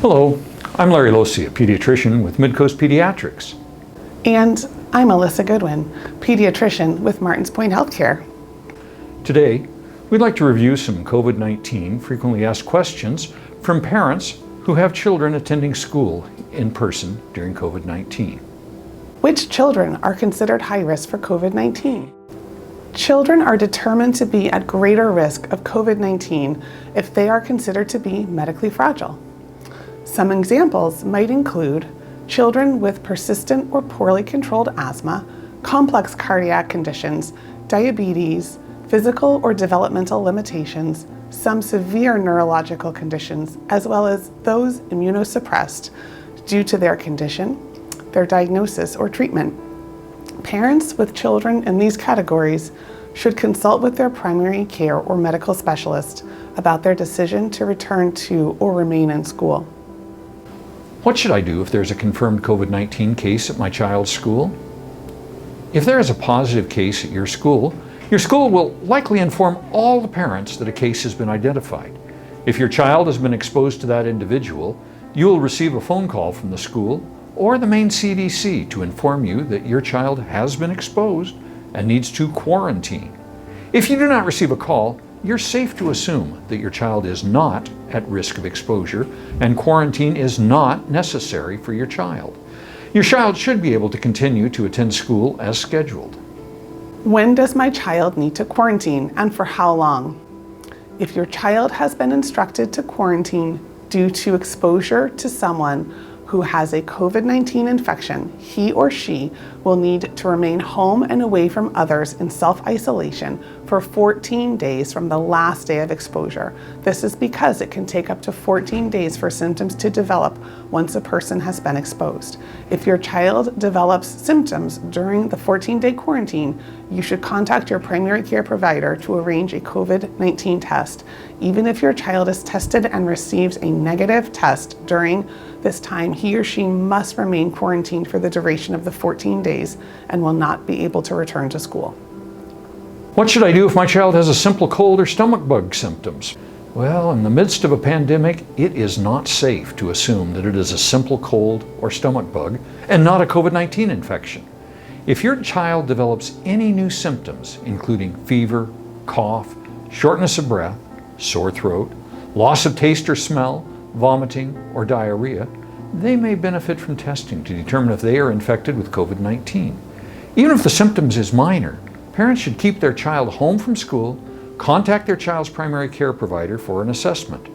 Hello, I'm Larry Losey, a pediatrician with Mid Coast Pediatrics. And I'm Alyssa Goodwin, pediatrician with Martins Point Healthcare. Today, we'd like to review some COVID-19 frequently asked questions from parents who have children attending school in person during COVID-19. Which children are considered high risk for COVID-19? Children are determined to be at greater risk of COVID-19 if they are considered to be medically fragile. Some examples might include children with persistent or poorly controlled asthma, complex cardiac conditions, diabetes, physical or developmental limitations, some severe neurological conditions, as well as those immunosuppressed due to their condition, their diagnosis, or treatment. Parents with children in these categories should consult with their primary care or medical specialist about their decision to return to or remain in school. What should I do if there's a confirmed COVID-19 case at my child's school? If there is a positive case at your school will likely inform all the parents that a case has been identified. If your child has been exposed to that individual, you will receive a phone call from the school or the main CDC to inform you that your child has been exposed and needs to quarantine. If you do not receive a call, you're safe to assume that your child is not at risk of exposure and quarantine is not necessary for your child. Your child should be able to continue to attend school as scheduled. When does my child need to quarantine and for how long? If your child has been instructed to quarantine due to exposure to someone who has a COVID-19 infection, he or she will need to remain home and away from others in self-isolation for 14 days from the last day of exposure. This is because it can take up to 14 days for symptoms to develop once a person has been exposed. If your child develops symptoms during the 14-day quarantine, you should contact your primary care provider to arrange a COVID-19 test. Even if your child is tested and receives a negative test during this time, he or she must remain quarantined for the duration of the 14 days and will not be able to return to school. What should I do if my child has a simple cold or stomach bug symptoms? Well, in the midst of a pandemic, it is not safe to assume that it is a simple cold or stomach bug and not a COVID-19 infection. If your child develops any new symptoms, including fever, cough, shortness of breath, sore throat, loss of taste or smell, vomiting, or diarrhea, they may benefit from testing to determine if they are infected with COVID-19. Even if the symptoms is minor, parents should keep their child home from school, contact their child's primary care provider for an assessment.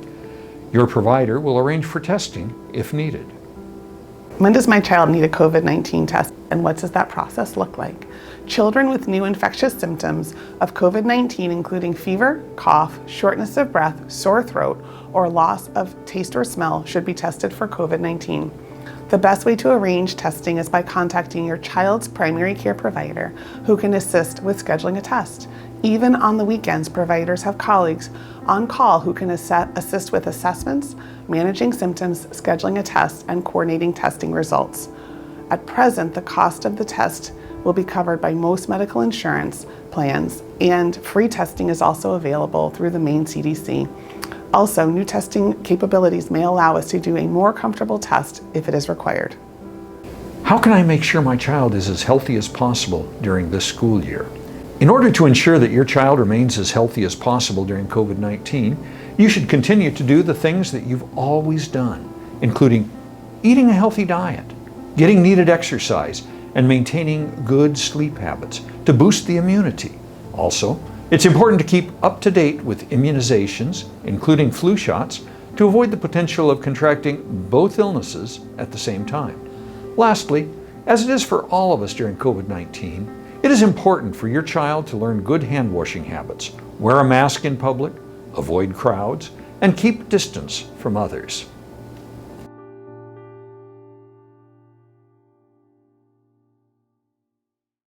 Your provider will arrange for testing if needed. When does my child need a COVID-19 test and what does that process look like? Children with new infectious symptoms of COVID-19, including fever, cough, shortness of breath, sore throat, or loss of taste or smell, should be tested for COVID-19. The best way to arrange testing is by contacting your child's primary care provider, who can assist with scheduling a test. Even on the weekends, providers have colleagues on call who can assist with assessments, managing symptoms, scheduling a test, and coordinating testing results. At present, the cost of the test will be covered by most medical insurance plans, and free testing is also available through the main CDC. Also, new testing capabilities may allow us to do a more comfortable test if it is required. How can I make sure my child is as healthy as possible during this school year? In order to ensure that your child remains as healthy as possible during COVID-19, you should continue to do the things that you've always done, including eating a healthy diet, getting needed exercise, and maintaining good sleep habits to boost the immunity. Also, it's important to keep up to date with immunizations, including flu shots, to avoid the potential of contracting both illnesses at the same time. Lastly, as it is for all of us during COVID-19, it is important for your child to learn good hand washing habits, wear a mask in public, avoid crowds, and keep distance from others.